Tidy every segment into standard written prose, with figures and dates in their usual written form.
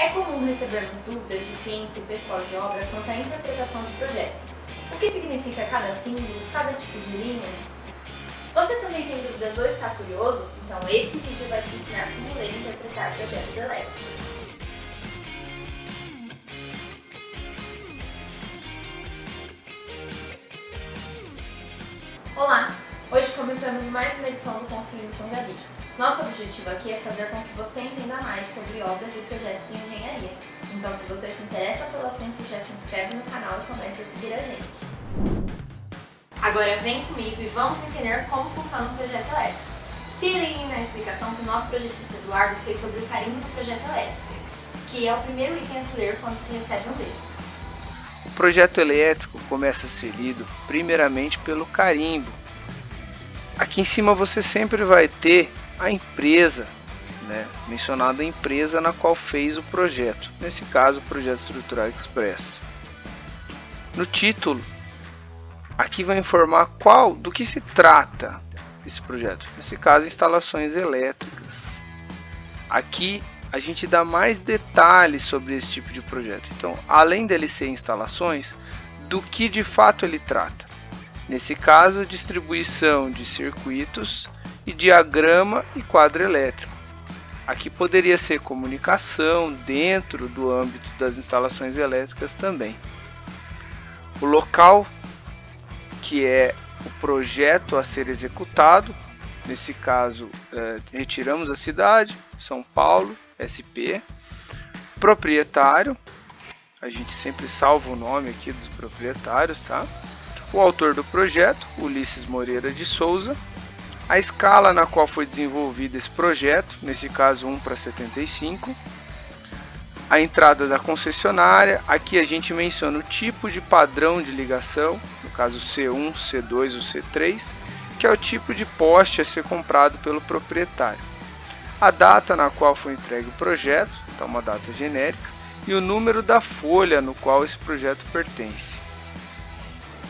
É comum recebermos dúvidas de clientes e pessoal de obra quanto à interpretação de projetos. O que significa cada símbolo, cada tipo de linha? Você também tem dúvidas ou está curioso? Então esse vídeo vai te ensinar como ler e interpretar projetos elétricos. Olá! Hoje começamos mais uma edição do Construindo com Gabi. Nosso objetivo aqui é fazer com que você entenda mais sobre obras e projetos de engenharia. Então, se você se interessa pelo assunto, já se inscreve no canal e comece a seguir a gente. Agora vem comigo e vamos entender como funciona um projeto elétrico. Se liguem na explicação que o nosso projetista Eduardo fez sobre o carimbo do projeto elétrico, que é o primeiro item a se ler quando se recebe um desses. O projeto elétrico começa a ser lido primeiramente pelo carimbo. Aqui em cima você sempre vai ter a empresa, mencionada a empresa na qual fez o projeto, nesse caso o Projeto Estrutural Express. No título, aqui vai informar do que se trata esse projeto, nesse caso instalações elétricas. Aqui a gente dá mais detalhes sobre esse tipo de projeto, então além dele ser instalações, do que de fato ele trata. Nesse caso, distribuição de circuitos e diagrama e quadro elétrico. Aqui poderia ser comunicação dentro do âmbito das instalações elétricas também. O local, que é o projeto a ser executado, nesse caso retiramos a cidade, São Paulo, SP. Proprietário, a gente sempre salva o nome aqui dos proprietários, tá? O autor do projeto, Ulisses Moreira de Souza. A escala na qual foi desenvolvido esse projeto, nesse caso 1:75. A entrada da concessionária, aqui a gente menciona o tipo de padrão de ligação, no caso C1, C2 ou C3, que é o tipo de poste a ser comprado pelo proprietário. A data na qual foi entregue o projeto, então uma data genérica, e o número da folha no qual esse projeto pertence.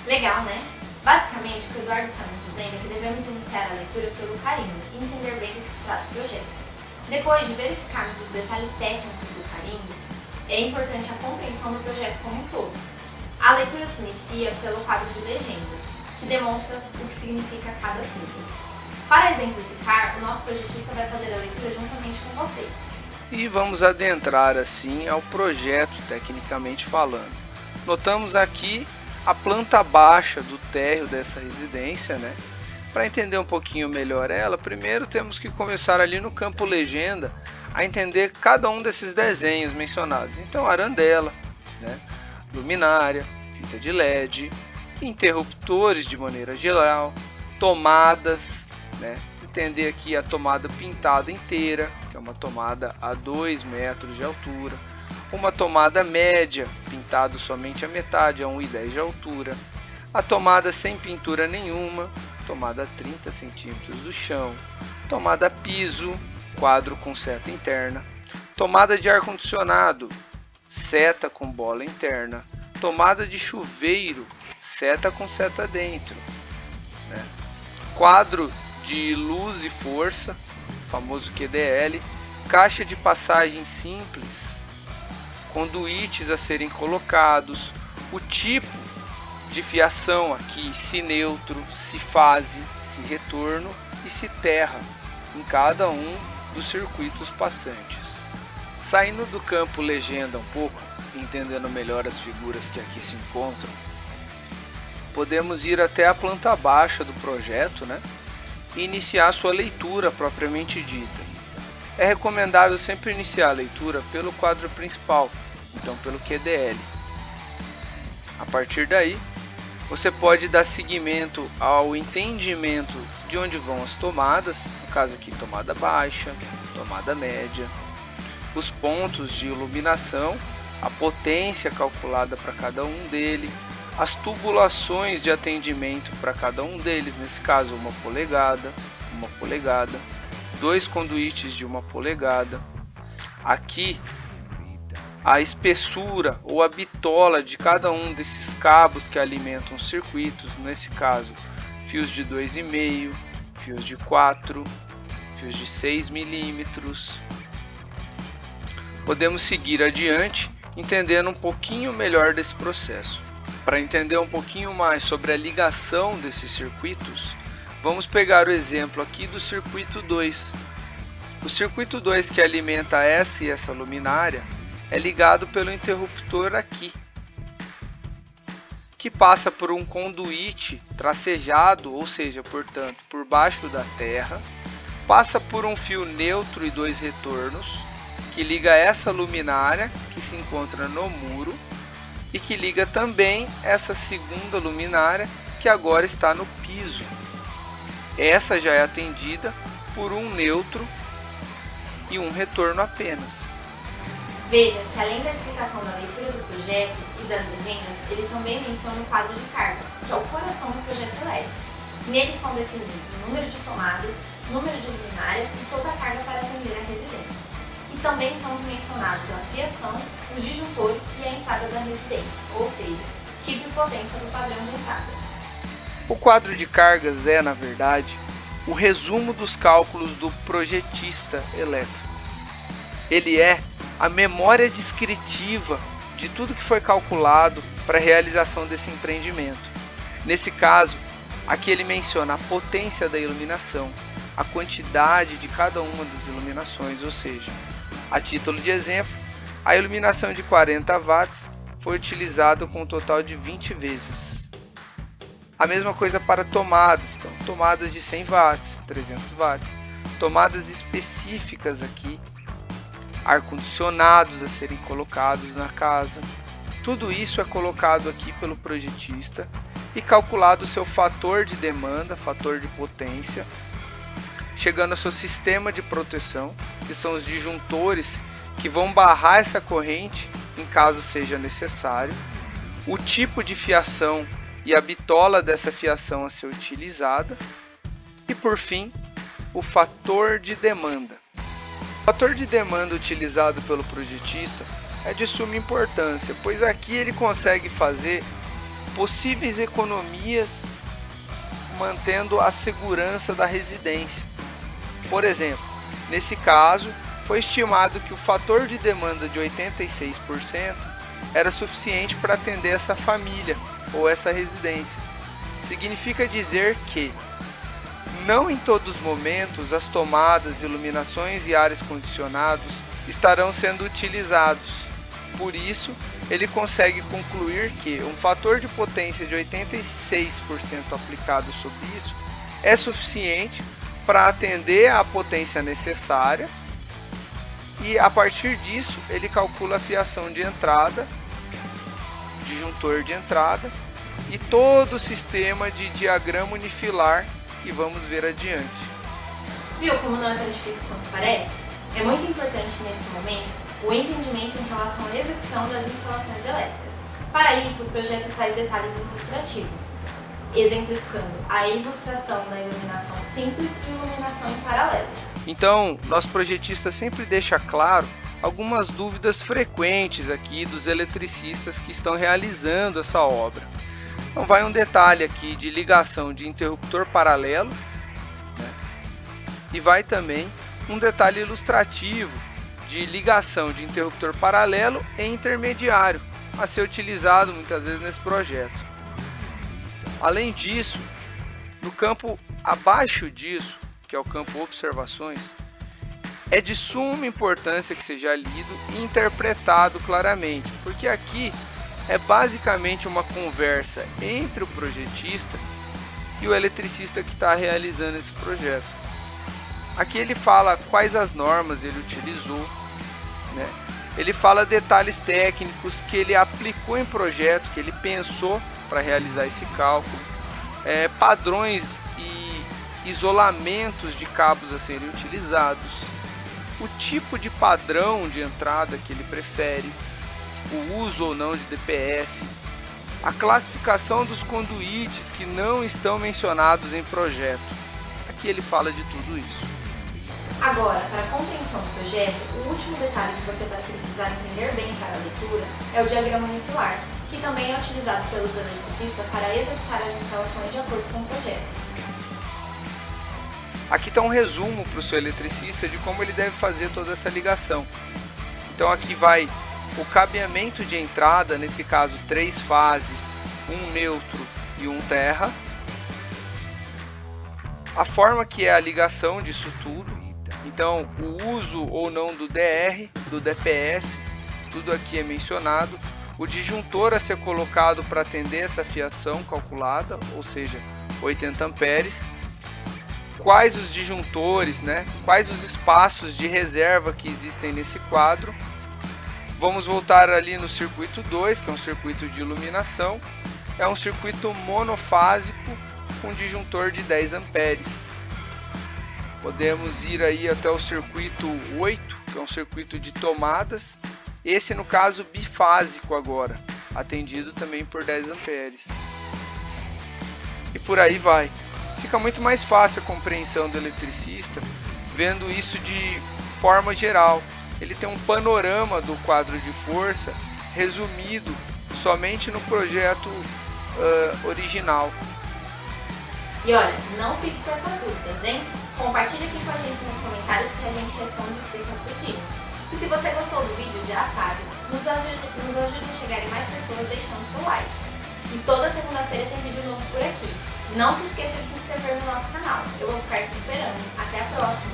Legal, né? Basicamente, o que o Eduardo está nos dizendo é que devemos iniciar a leitura pelo carimbo e entender bem do que se trata o projeto. Depois de verificarmos os detalhes técnicos do carimbo, é importante a compreensão do projeto como um todo. A leitura se inicia pelo quadro de legendas, que demonstra o que significa cada símbolo. Para exemplificar, o nosso projetista vai fazer a leitura juntamente com vocês. E vamos adentrar assim ao projeto, tecnicamente falando. Notamos aqui a planta baixa do térreo dessa residência, Para entender um pouquinho melhor ela, primeiro temos que começar ali no campo legenda a entender cada um desses desenhos mencionados. Então, arandela, luminária, fita de LED, interruptores de maneira geral, tomadas, entender aqui a tomada pintada inteira, que é uma tomada a 2 metros de altura, uma tomada média, pintado somente a metade, a 1,10 de altura, a tomada sem pintura nenhuma, tomada a 30 centímetros do chão, tomada piso, quadro com seta interna, tomada de ar-condicionado, seta com bola interna, tomada de chuveiro, seta com seta dentro, quadro de luz e força, famoso QDL, caixa de passagem simples, conduítes a serem colocados, o tipo de fiação aqui, se neutro, se fase, se retorno e se terra em cada um dos circuitos passantes. Saindo do campo legenda um pouco, entendendo melhor as figuras que aqui se encontram, podemos ir até a planta baixa do projeto, e iniciar sua leitura propriamente dita. É recomendável sempre iniciar a leitura pelo quadro principal, então pelo QDL. A partir daí, você pode dar seguimento ao entendimento de onde vão as tomadas, no caso aqui tomada baixa, tomada média, os pontos de iluminação, a potência calculada para cada um deles, as tubulações de atendimento para cada um deles, nesse caso 1 polegada, 2 conduítes de 1 polegada. Aqui a espessura ou a bitola de cada um desses cabos que alimentam os circuitos, nesse caso fios de 2,5, fios de 4, fios de 6 milímetros, podemos seguir adiante entendendo um pouquinho melhor desse processo. Para entender um pouquinho mais sobre a ligação desses circuitos, vamos pegar o exemplo aqui do circuito 2. O circuito 2 que alimenta essa e essa luminária é ligado pelo interruptor aqui, que passa por um conduíte tracejado, ou seja, portanto, por baixo da terra, passa por um fio neutro e 2 retornos, que liga essa luminária que se encontra no muro e que liga também essa segunda luminária que agora está no piso. Essa já é atendida por um neutro e um retorno apenas. Veja que além da explicação da leitura do projeto e das legendas, ele também menciona o quadro de cargas, que é o coração do projeto elétrico. Nele são definidos o número de tomadas, número de luminárias e toda a carga para atender a residência. E também são mencionados a fiação, os disjuntores e a entrada da residência, ou seja, tipo e potência do padrão de entrada. O quadro de cargas é, na verdade, o resumo dos cálculos do projetista elétrico. Ele é a memória descritiva de tudo que foi calculado para a realização desse empreendimento. Nesse caso, aqui ele menciona a potência da iluminação, a quantidade de cada uma das iluminações, ou seja, a título de exemplo, a iluminação de 40 watts foi utilizada com um total de 20 vezes. A mesma coisa para tomadas, então, tomadas de 100 watts, 300 watts, tomadas específicas aqui, ar-condicionados a serem colocados na casa. Tudo isso é colocado aqui pelo projetista e calculado o seu fator de demanda, fator de potência, chegando ao seu sistema de proteção, que são os disjuntores que vão barrar essa corrente em caso seja necessário, o tipo de fiação e a bitola dessa fiação a ser utilizada e, por fim, o fator de demanda. O fator de demanda utilizado pelo projetista é de suma importância, pois aqui ele consegue fazer possíveis economias mantendo a segurança da residência. Por exemplo, nesse caso, foi estimado que o fator de demanda de 86% era suficiente para atender essa família ou essa residência. Significa dizer que não em todos os momentos as tomadas, iluminações e ares condicionados estarão sendo utilizados. Por isso, ele consegue concluir que um fator de potência de 86% aplicado sobre isso é suficiente para atender a potência necessária, e a partir disso ele calcula a fiação de entrada, disjuntor de entrada e todo o sistema de diagrama unifilar que vamos ver adiante. Viu como não é tão difícil quanto parece? É muito importante nesse momento o entendimento em relação à execução das instalações elétricas. Para isso, o projeto traz detalhes ilustrativos, exemplificando a ilustração da iluminação simples e iluminação em paralelo. Então, nosso projetista sempre deixa claro algumas dúvidas frequentes aqui dos eletricistas que estão realizando essa obra. Então vai um detalhe aqui de ligação de interruptor paralelo, né? E vai também um detalhe ilustrativo de ligação de interruptor paralelo e intermediário a ser utilizado muitas vezes nesse projeto. Além disso, no campo abaixo disso, que é o campo observações, é de suma importância que seja lido e interpretado claramente, porque aqui é basicamente uma conversa entre o projetista e o eletricista que está realizando esse projeto. Aqui ele fala quais as normas ele utilizou, né? Ele fala detalhes técnicos que ele aplicou em projeto, que ele pensou para realizar esse cálculo, padrões e isolamentos de cabos a serem utilizados, o tipo de padrão de entrada que ele prefere, o uso ou não de DPS, a classificação dos conduítes que não estão mencionados em projeto. Aqui ele fala de tudo isso. Agora, para a compreensão do projeto, o último detalhe que você vai precisar entender bem para a leitura é o diagrama unifilar, que também é utilizado pelos eletricistas para executar as instalações de acordo com o projeto. Aqui está um resumo para o seu eletricista de como ele deve fazer toda essa ligação. Então aqui vai o cabeamento de entrada, nesse caso 3 fases, um neutro e um terra. A forma que é a ligação disso tudo. Então o uso ou não do DR, do DPS, tudo aqui é mencionado. O disjuntor a ser colocado para atender essa fiação calculada, ou seja, 80 amperes. Quais os disjuntores, né? Quais os espaços de reserva que existem nesse quadro. Vamos voltar ali no circuito 2, que é um circuito de iluminação. É um circuito monofásico com disjuntor de 10 amperes. Podemos ir aí até o circuito 8, que é um circuito de tomadas. Esse no caso bifásico agora, atendido também por 10 amperes. E por aí vai. Fica muito mais fácil a compreensão do eletricista vendo isso de forma geral. Ele tem um panorama do quadro de força resumido somente no projeto original. E olha, não fique com essas dúvidas, hein? Compartilhe aqui com a gente nos comentários que a gente responde o que está pedindo. E se você gostou do vídeo, já sabe, nos ajude a chegar em mais pessoas deixando seu like. E toda segunda-feira tem vídeo novo por aqui. Não se esqueça de se inscrever no nosso canal. Eu vou ficar te esperando. Até a próxima!